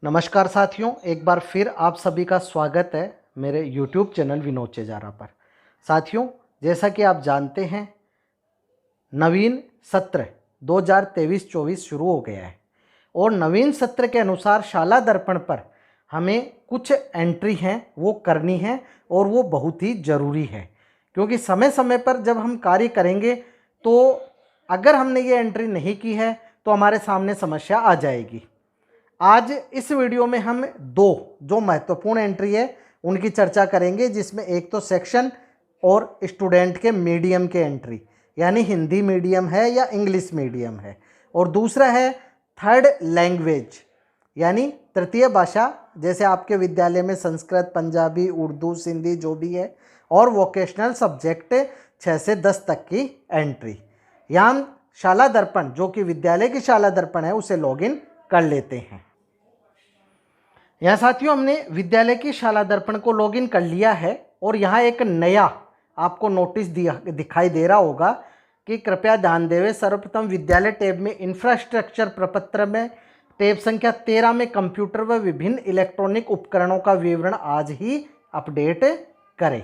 नमस्कार साथियों, एक बार फिर आप सभी का स्वागत है मेरे YouTube चैनल विनोद चेजारा पर। साथियों, जैसा कि आप जानते हैं, नवीन सत्र 2023-24 शुरू हो गया है और नवीन सत्र के अनुसार शाला दर्पण पर हमें कुछ एंट्री हैं वो करनी है और वो बहुत ही ज़रूरी है, क्योंकि समय समय पर जब हम कार्य करेंगे तो अगर हमने ये एंट्री नहीं की है तो हमारे सामने समस्या आ जाएगी। आज इस वीडियो में हम दो जो महत्वपूर्ण एंट्री है उनकी चर्चा करेंगे, जिसमें एक तो सेक्शन और स्टूडेंट के मीडियम के एंट्री, यानी हिंदी मीडियम है या इंग्लिश मीडियम है, और दूसरा है थर्ड लैंग्वेज यानी तृतीय भाषा, जैसे आपके विद्यालय में संस्कृत, पंजाबी, उर्दू, सिंधी जो भी है, और वोकेशनल सब्जेक्ट 6 से 10 तक की एंट्री। यहाँ शाला दर्पण जो कि विद्यालय की शाला दर्पण है उसे लॉगिन कर लेते हैं। यहाँ साथियों, हमने विद्यालय की शाला दर्पण को लॉगिन कर लिया है और यहाँ एक नया आपको नोटिस दिखाई दे रहा होगा कि कृपया ध्यान देवें। सर्वप्रथम विद्यालय टैब में इंफ्रास्ट्रक्चर प्रपत्र में टैब संख्या 13 में कंप्यूटर व विभिन्न इलेक्ट्रॉनिक उपकरणों का विवरण आज ही अपडेट करें।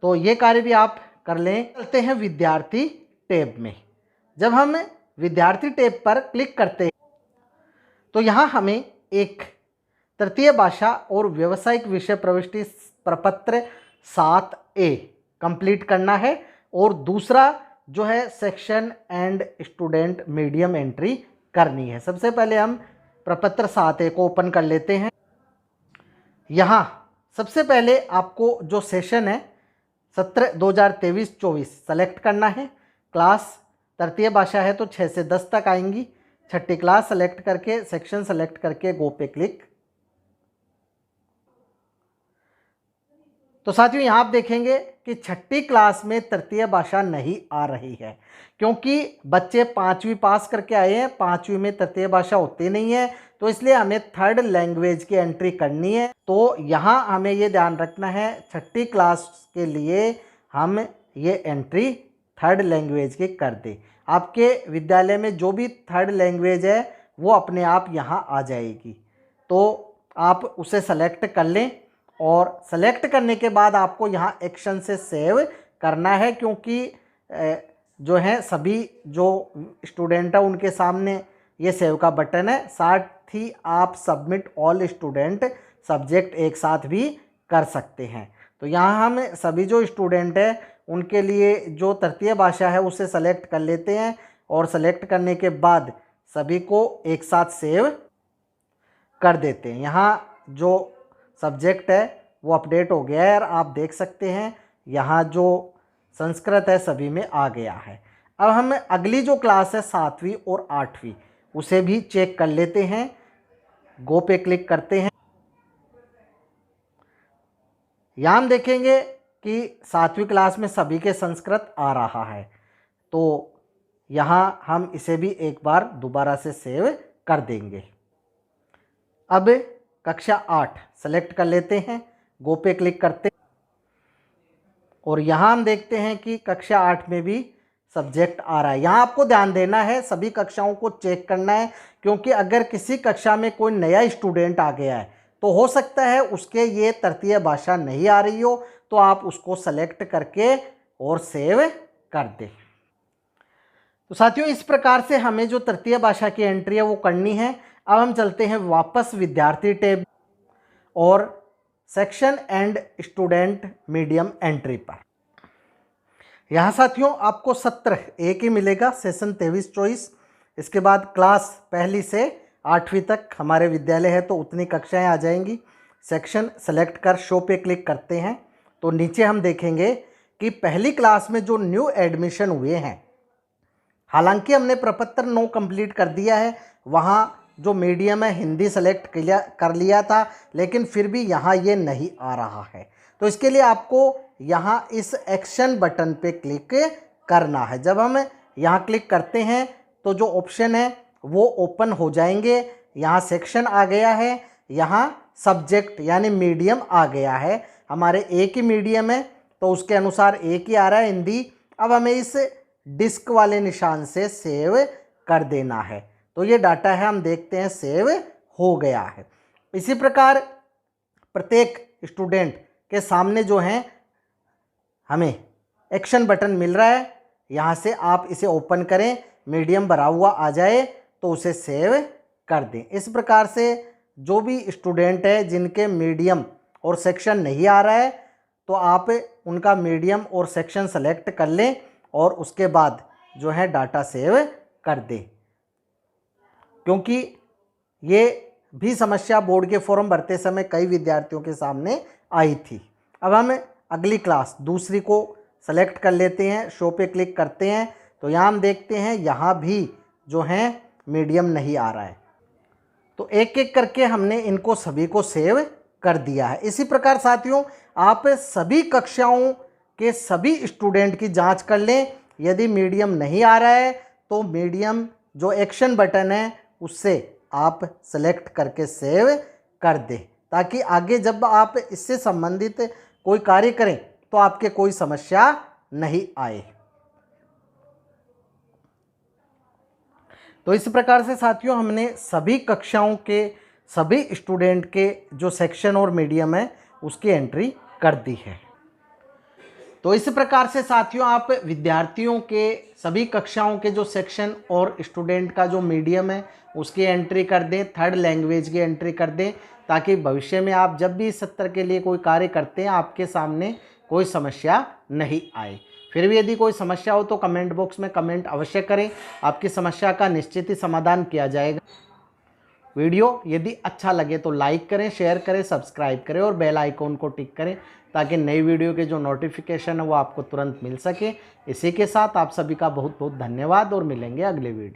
तो ये कार्य भी आप कर लें। चलते हैं विद्यार्थी टैब में। जब हम विद्यार्थी टैब पर क्लिक करते हैं तो यहाँ हमें एक तृतीय भाषा और व्यावसायिक विषय प्रविष्टि प्रपत्र 7A कंप्लीट करना है और दूसरा जो है section and student medium entry करनी है। सबसे पहले हम प्रपत्र 7A को ओपन कर लेते हैं। यहाँ सबसे पहले आपको जो सेशन है सत्र 2023-24 सेलेक्ट करना है। क्लास तृतीय भाषा है तो 6 से 10 तक आएंगी। छठी क्लास सेलेक्ट करके सेक्शन सेलेक्ट करके गो पे क्लिक। तो साथियों, यहाँ आप देखेंगे कि छठी क्लास में तृतीय भाषा नहीं आ रही है, क्योंकि बच्चे 5वीं पास करके आए हैं। 5वीं में तृतीय भाषा होती नहीं है, तो इसलिए हमें थर्ड लैंग्वेज की एंट्री करनी है। तो यहाँ हमें ये ध्यान रखना है, छठी क्लास के लिए हम ये एंट्री थर्ड लैंग्वेज की कर दें। आपके विद्यालय में जो भी थर्ड लैंग्वेज है वो अपने आप यहाँ आ जाएगी, तो आप उसे सेलेक्ट कर लें और सेलेक्ट करने के बाद आपको यहाँ एक्शन से सेव करना है, क्योंकि जो है सभी जो स्टूडेंट है उनके सामने ये सेव का बटन है। साथ ही आप सबमिट ऑल स्टूडेंट सब्जेक्ट एक साथ भी कर सकते हैं। तो यहाँ हम सभी जो स्टूडेंट है उनके लिए जो तृतीय भाषा है उसे सेलेक्ट कर लेते हैं और सेलेक्ट करने के बाद सभी को एक साथ सेव कर देते हैं। यहाँ जो सब्जेक्ट है वो अपडेट हो गया है और आप देख सकते हैं यहाँ जो संस्कृत है सभी में आ गया है। अब हम अगली जो क्लास है 7वीं और 8वीं उसे भी चेक कर लेते हैं। गो पे क्लिक करते हैं। यहाँ हम देखेंगे कि 7वीं क्लास में सभी के संस्कृत आ रहा है, तो यहाँ हम इसे भी एक बार दोबारा से सेव कर देंगे। अब कक्षा 8 सेलेक्ट कर लेते हैं, गो पे क्लिक करते हैं और यहाँ हम देखते हैं कि कक्षा 8 में भी सब्जेक्ट आ रहा है। यहाँ आपको ध्यान देना है, सभी कक्षाओं को चेक करना है, क्योंकि अगर किसी कक्षा में कोई नया स्टूडेंट आ गया है तो हो सकता है उसके ये तृतीय भाषा नहीं आ रही हो, तो आप उसको सेलेक्ट करके और सेव कर दें। तो साथियों, इस प्रकार से हमें जो तृतीय भाषा की एंट्री है वो करनी है। अब हम चलते हैं वापस विद्यार्थी टैब और section and student medium entry पर। यहाँ साथियों आपको सत्र एक ही मिलेगा, सेशन 23-24। इसके बाद क्लास पहली से 8वीं तक हमारे विद्यालय है तो उतनी कक्षाएं आ जाएंगी। सेक्शन सेलेक्ट कर शो पे क्लिक करते हैं तो नीचे हम देखेंगे कि पहली क्लास में जो न्यू एडमिशन हुए हैं, हालांकि हमने प्रपत्र 9 कंप्लीट कर दिया है, वहाँ जो मीडियम है हिंदी सेलेक्ट कर लिया था, लेकिन फिर भी यहाँ ये नहीं आ रहा है। तो इसके लिए आपको यहाँ इस एक्शन बटन पे क्लिक करना है। जब हम यहाँ क्लिक करते हैं तो जो ऑप्शन है वो ओपन हो जाएंगे। यहाँ सेक्शन आ गया है, यहाँ सब्जेक्ट यानी मीडियम आ गया है। हमारे एक ही मीडियम है तो उसके अनुसार एक ही आ रहा है, हिंदी। अब हमें इस डिस्क वाले निशान से सेव कर देना है। तो ये डाटा है, हम देखते हैं सेव हो गया है। इसी प्रकार प्रत्येक स्टूडेंट के सामने जो है हमें एक्शन बटन मिल रहा है, यहाँ से आप इसे ओपन करें, मीडियम भरा हुआ आ जाए तो उसे सेव कर दें। इस प्रकार से जो भी स्टूडेंट है जिनके मीडियम और सेक्शन नहीं आ रहा है तो आप उनका मीडियम और सेक्शन सेलेक्ट कर लें और उसके बाद जो है डाटा सेव कर दें, क्योंकि ये भी समस्या बोर्ड के फॉर्म भरते समय कई विद्यार्थियों के सामने आई थी। अब हम अगली क्लास दूसरी को सेलेक्ट कर लेते हैं, शो पे क्लिक करते हैं तो यहाँ हम देखते हैं यहाँ भी जो है मीडियम नहीं आ रहा है। तो एक एक करके हमने इनको सभी को सेव कर दिया है। इसी प्रकार साथियों आप सभी कक्षाओं के सभी स्टूडेंट की जांच कर लें। यदि मीडियम नहीं आ रहा है तो मीडियम जो एक्शन बटन है उससे आप सेलेक्ट करके सेव कर दें, ताकि आगे जब आप इससे संबंधित कोई कार्य करें तो आपके कोई समस्या नहीं आए। तो इस प्रकार से साथियों हमने सभी कक्षाओं के सभी स्टूडेंट के जो सेक्शन और मीडियम है उसकी एंट्री कर दी है। तो इस प्रकार से साथियों आप विद्यार्थियों के सभी कक्षाओं के जो सेक्शन और स्टूडेंट का जो मीडियम है उसकी एंट्री कर दें, थर्ड लैंग्वेज की एंट्री कर दें, ताकि भविष्य में आप जब भी इस सत्र के लिए कोई कार्य करते हैं आपके सामने कोई समस्या नहीं आए। फिर भी यदि कोई समस्या हो तो कमेंट बॉक्स में कमेंट अवश्य करें, आपकी समस्या का निश्चित ही समाधान किया जाएगा। वीडियो यदि अच्छा लगे तो लाइक करें, शेयर करें, सब्सक्राइब करें और बेल आइकॉन को टिक करें, ताकि नई वीडियो के जो नोटिफिकेशन है वो आपको तुरंत मिल सके। इसी के साथ आप सभी का बहुत बहुत धन्यवाद और मिलेंगे अगले वीडियो।